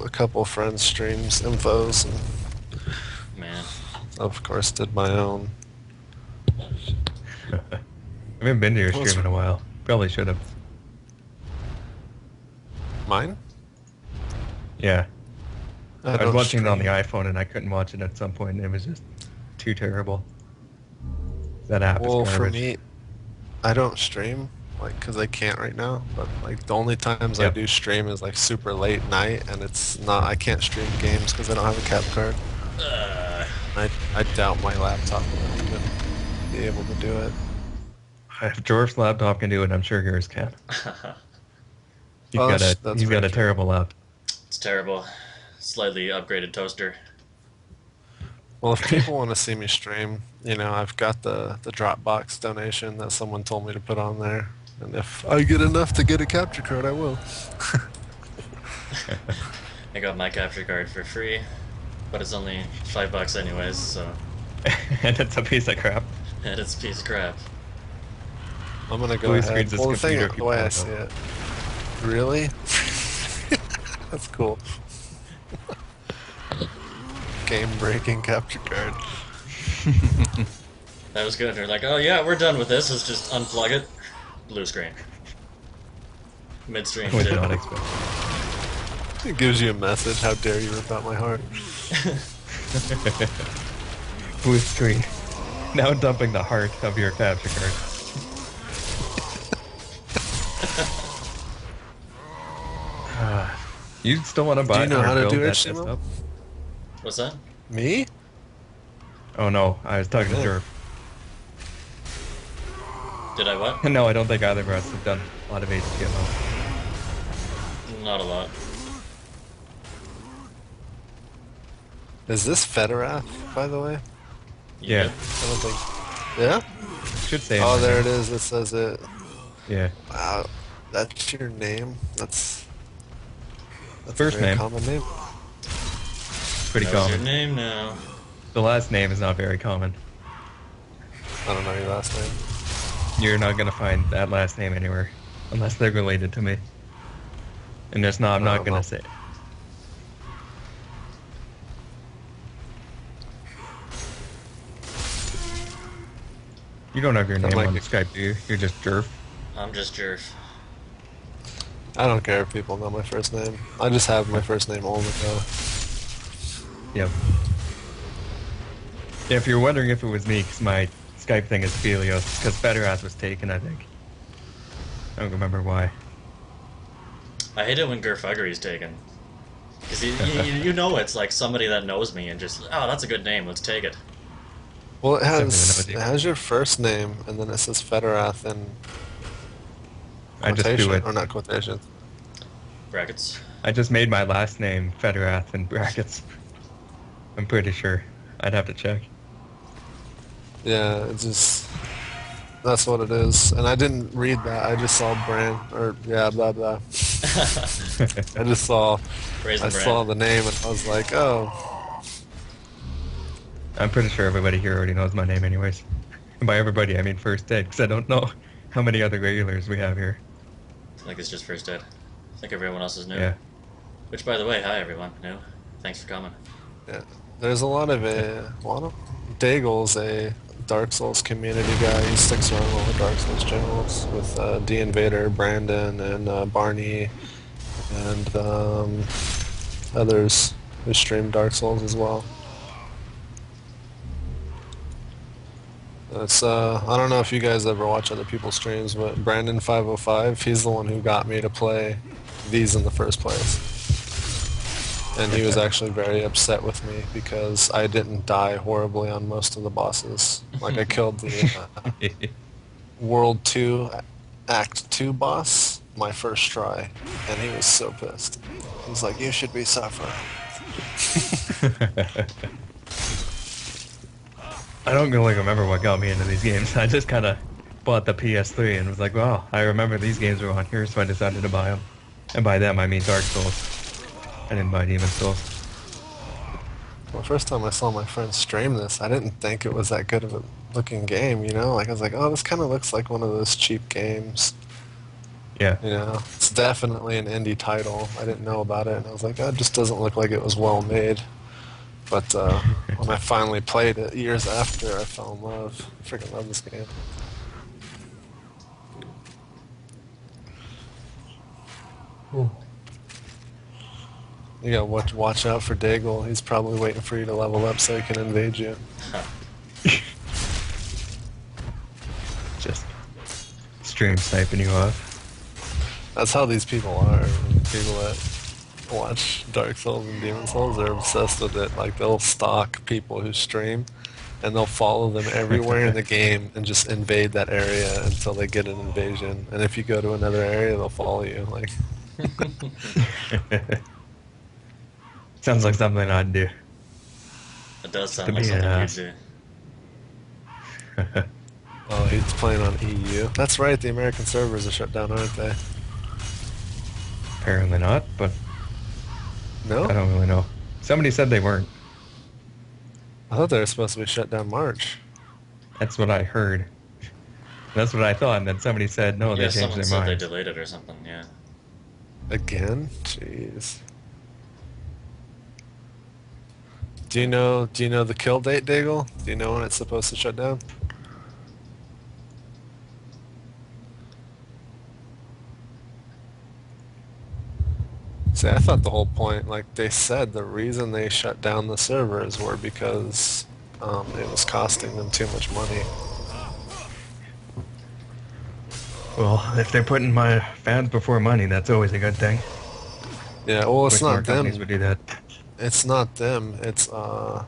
a couple friends' streams, infos, and Man, of course did my own. I haven't been to your What's stream in a while. Probably should have. mine? Yeah. I I was don't watching it on the stream. iPhone and I couldn't watch it at some point and it was just too terrible. That app is Well, for garbage. me, I don't stream, like, because I can't right now. But like the only times I Yep. do stream is like super late night, and it's not. I can't stream games because I don't have a cap card. uh, I doubt my laptop will even be able to do it. If Jorf's laptop can do it, I'm sure yours can. Oh, that's He's got very a true. terrible laptop. it's terrible. Slightly upgraded toaster. Well, if people want to see me stream, I've got the Dropbox donation that someone told me to put on there, and if I get enough to get a capture card, I will. I got my capture card for free, but it's only $5 anyways, so And it's a piece of crap. and it's a piece of crap. I'm gonna go Blue ahead. screen's this Well, the thing, computer if you the way pull I it see up. it, really, that's cool. Game-breaking capture card. That was good. They're like, oh yeah, we're done with this. Let's just unplug it. Blue screen. Midstream I would too. not expect. It gives you a message. How dare you rip out my heart? Blue screen. Now dumping the heart of your capture card. You still want to buy you know or how to build do that HTML? desktop? What's that? Me? Oh no, I was talking to Yeah. Jorf. Did I what? No, I don't think either of us have done a lot of HTML. Not a lot. Is this Federath, by the way? You Yeah. good? I don't think. Yeah? Should say. Oh, in my there it name. is. It says it. Yeah. Wow, that's your name. That's First a very name. common name. Pretty That was your common. name now. The last name is not very common. I don't know your last name. You're not gonna find that last name anywhere, unless they're related to me. And it's not. I'm not Oh, gonna well. say. You don't have your That name might on be- Skype, do you? You're just Jerf. I'm just Jorf. I don't care if people know my first name. I just have my first name only now. Yep. Yeah, if you're wondering if it was me, because my Skype thing is Felios, because Federath was taken, I think. I don't remember why. I hate it when Gerfuggery's taken. Because you know it's like somebody that knows me and just, oh, that's a good name, let's take it. Well, it Something has that I it would do. has your first name, and then it says Federath in I just quotation, do it. or not quotation. Brackets. I just made my last name Federath in brackets. I'm pretty sure. I'd have to check. Yeah, it's just that's what it is. And I didn't read that. I just saw brand or yeah, blah blah. I just saw Raisin I Bran. saw the name and I was like, oh, I'm pretty sure everybody here already knows my name anyways. And by everybody, I mean First Ed, because I don't know how many other regulars we have here. I think it's just first ed. I think everyone else is new. Yeah. Which, by the way, hi everyone. New. Thanks for coming. yeah. There's a lot of Daigle's a Dark Souls community guy. He sticks around all the Dark Souls channels with D Invader, Brandon, and Barney, and others who stream Dark Souls as well. It's I don't know if you guys ever watch other people's streams, but Brandon 505, he's the one who got me to play these in the first place. And he was actually very upset with me because I didn't die horribly on most of the bosses. Like I killed the World 2 Act 2 boss my first try, and he was so pissed. He's like, "You should be suffering." I don't really remember what got me into these games. I just kind of bought the PS3 and was like, wow, I remember these games were on here, so I decided to buy them. And by them, I mean Dark Souls. I didn't buy Demon Souls. Well, the first time I saw my friend stream this, I didn't think it was that good of a looking game, you know? Like, I was like, oh, this kind of looks like one of those cheap games. Yeah. You know, it's definitely an indie title. I didn't know about it, and I was like, oh, it just doesn't look like it was well made. But when I finally played it years after, I fell in love. I freaking love this game. You gotta watch out for Daigle. He's probably waiting for you to level up so he can invade you. Just stream sniping you off. That's how these people are. People that watch Dark Souls and Demon Souls, they're obsessed with it. Like, they'll stalk people who stream, and they'll follow them everywhere in the game and just invade that area until they get an invasion. And if you go to another area, they'll follow you. Like, Sounds like something I'd do. It does To sound like be an something you ass. do. oh, he's playing on EU. That's right, the American servers are shut down, aren't they? Apparently not, but No? I don't really know. Somebody said they weren't. I thought they were supposed to be shut down March. That's what I heard. That's what I thought, and then somebody said no, they Yeah, changed someone their said they mind. delayed it or something, yeah. Again? Jeez. Do you know the kill date, Daigle? Do you know when it's supposed to shut down? See, I thought the whole point, like they said, the reason they shut down the servers were because it was costing them too much money. Well, if they're putting my fans before money, that's always a good thing. Yeah, well, it's Wish more not companies them. would do that. It's not them. It's the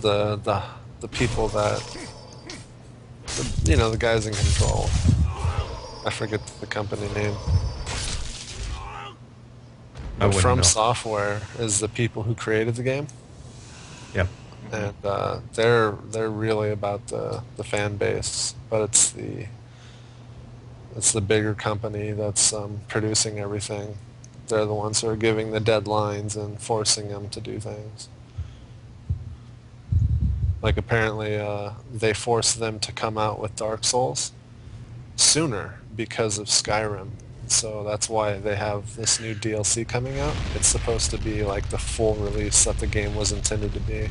the people that the guys in control. I forget the company name. I But wouldn't From know. Software is the people who created the game, Yep. and they're really about the fan base. But it's the bigger company that's producing everything. They're the ones who are giving the deadlines and forcing them to do things. Like apparently, they forced them to come out with Dark Souls sooner because of Skyrim. So that's why they have this new DLC coming out. It's supposed to be like the full release that the game was intended to be.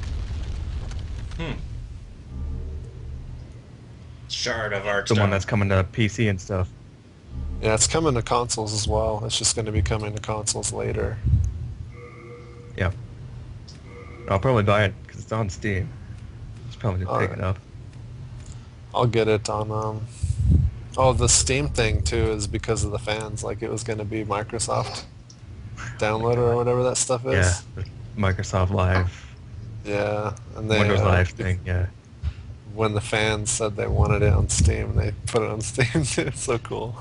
Hmm. Shard of The Archstone. one that's coming to PC and stuff. Yeah, it's coming to consoles as well. It's just going to be coming to consoles later. Yeah. I'll probably buy it because it's on Steam. Just probably just pick it up. I'll get it on. Oh, the Steam thing too is because of the fans. Like it was going to be Microsoft Downloader or whatever that stuff is. Yeah. The Microsoft Live, Yeah, and they Windows Live thing. Yeah. when the fans said they wanted it on Steam, they put it on Steam too. It's so cool.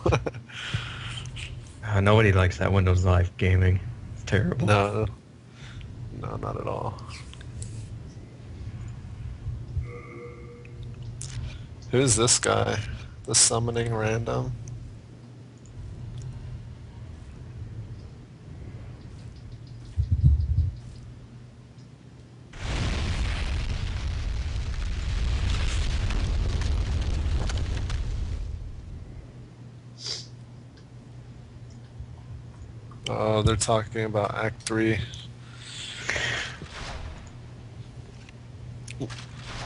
Nobody likes that Windows Live gaming. It's terrible. No, no, not at all. Who's this guy? The summoning random? Oh, they're talking about Act 3.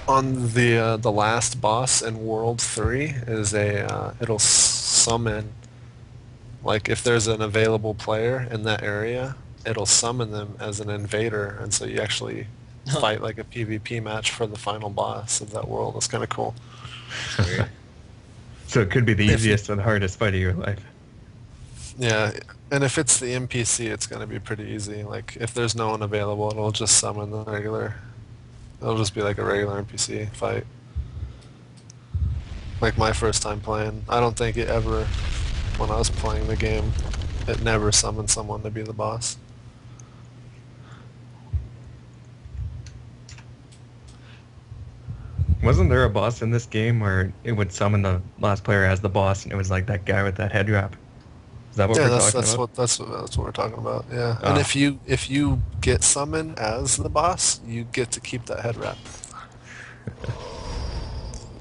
On the last boss in World 3 is it'll summon, like if there's an available player in that area, it'll summon them as an invader, and so you actually fight like a PvP match for the final boss of that world. That's kind of cool. Weird. So it could be the If- easiest and hardest fight of your life. Yeah, and if it's the NPC, it's going to be pretty easy. Like if there's no one available, it'll just summon the regular. It'll just be like a regular NPC fight. Like my first time playing, I don't think it ever, when I was playing the game, it never summoned someone to be the boss. Wasn't there a boss in this game where it would summon the last player as the boss, and it was like that guy with that head wrap? Is that what Yeah, we're that's talking that's about? what we're talking about. Yeah, and Ah. if you get summoned as the boss, you get to keep that head wrap.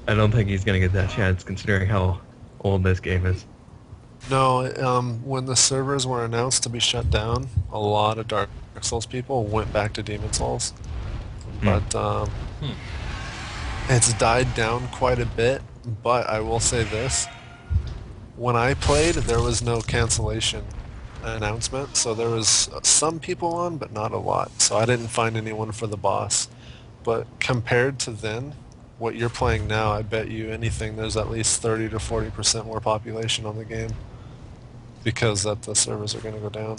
I don't think he's gonna get that chance, considering how old this game is. No, when the servers were announced to be shut down, a lot of Dark Souls people went back to Demon Souls, Hmm. but Hmm. it's died down quite a bit. But I will say this: when I played, there was no cancellation announcement, so there was some people on, but not a lot. So I didn't find anyone for the boss. But compared to then, what you're playing now, I bet you anything there's at least 30 to 40% more population on the game because that the servers are going to go down.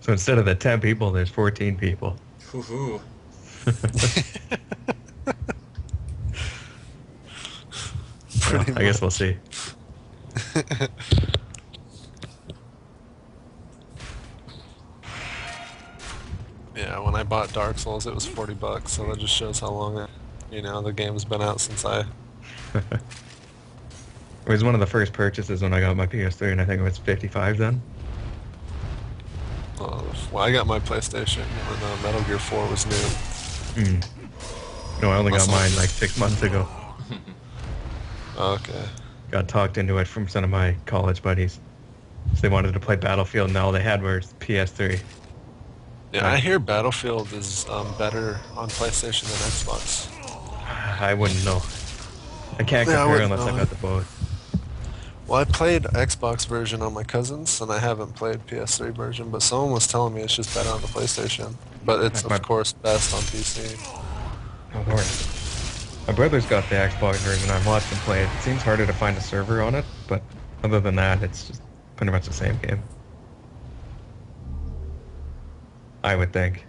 So instead of the 10 people, there's 14 people. Hoo-hoo. Well, Pretty I guess we'll much. see. Yeah, when I bought Dark Souls, it was $40, so that just shows how long the game's been out since I. It was one of the first purchases when I got my PS3, and I think it was 55 then. Well, I got my PlayStation when Metal Gear 4 was new. Hmm. No, I only got Must mine like have. 6 months ago. Okay. Got talked into it from some of my college buddies. So they wanted to play Battlefield, and all they had was PS3. Yeah, I hear Battlefield is better on PlayStation than Xbox. I wouldn't know. I can't Yeah, I compare wouldn't unless I know. got the both. Well, I played Xbox version on my cousin's, and I haven't played PS3 version, but someone was telling me it's just better on the PlayStation. But it's, Like my, of course, best on PC. oh Lord. My brother's got the Xbox version. I've watched him play it. It seems harder to find a server on it, but other than that, it's just pretty much the same game. I would think.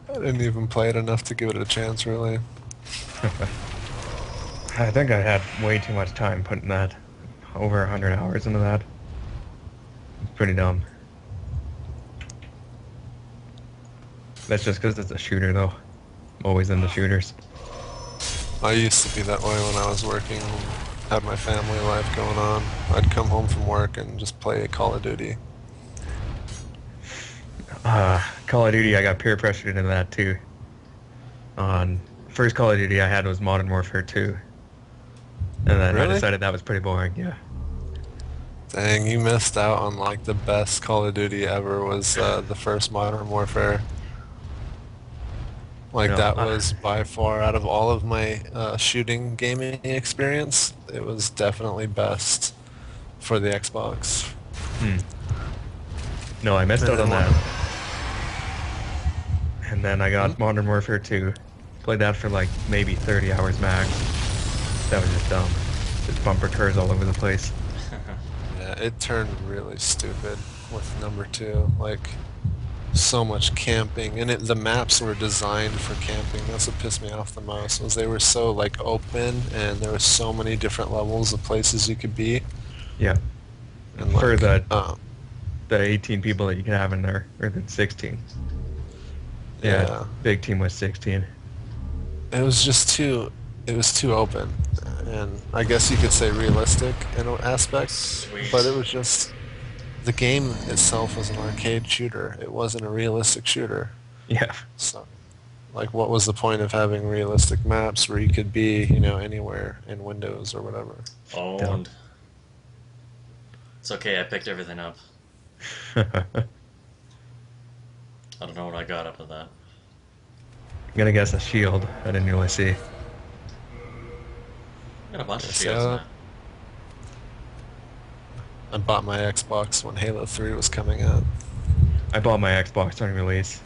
I didn't even play it enough to give it a chance, really. I think I had way too much time putting that over 100 hours into that. It's pretty dumb. That's just because it's a shooter, though. I'm always into shooters. I used to be that way when I was working and had my family life going on. I'd come home from work and just play Call of Duty. Call of Duty, I got peer pressured into that too. On first Call of Duty I had was Modern Warfare 2, and then I Really? decided that was pretty boring. Yeah, Dang, you missed out on like the best Call of Duty ever was the first Modern Warfare. Like no, that was by far out of all of my shooting gaming experience, it was definitely best for the Xbox. hmm. No, I missed And out then on what? that. And then I Hmm? got Modern Warfare 2, played that for like maybe 30 hours max. That was just dumb. Just bumper cars all over the place. Yeah, it turned really stupid with number two. Like so much camping, and the maps were designed for camping. That's what pissed me off the most. Was they were so like open, and there were so many different levels of places you could be, Yeah, and for like the 18 people that you can have in there, or the 16. Yeah, yeah, big team was 16. it was just too. It was too open, and I guess you could say realistic in aspects, but it Sweet. was just the game itself was an arcade shooter. It wasn't a realistic shooter. Yeah, So, like, what was the point of having realistic maps where you could be, anywhere in Windows or whatever? dumb. Owned. It's okay, I picked everything up. I'm I don't know what I got up with that. gonna guess a shield. I didn't really see. I got a bunch of shields So now. I bought my Xbox when Halo 3 was coming out. I bought my Xbox on release.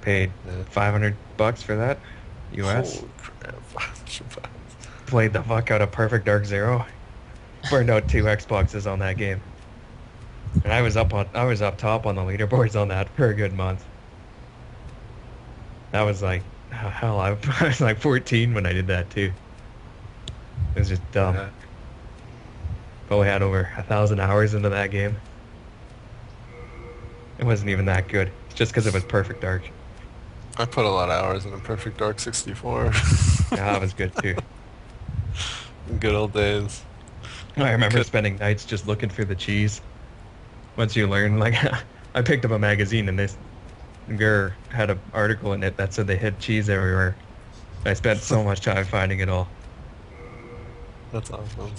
Paid Yeah. $500 for that, US. Holy crap. Played the fuck out of Perfect Dark Zero. Burned out 2 Xboxes on that game. And I was up top on the leaderboards on that for a good month. That was like, hell, I was like 14 when I did that too. It was just dumb. Yeah. Probably had over 1,000 hours into that game. It wasn't even that good. It's just because it was Perfect Dark. I put a lot of hours in a Perfect Dark 64. Yeah, that was good too. Good old days. I remember Could, spending nights just looking through the cheese. Once you learn, like, I picked up a magazine and this girl had an article in it that said they hid cheese everywhere. I spent so much time finding it all. That's awesome.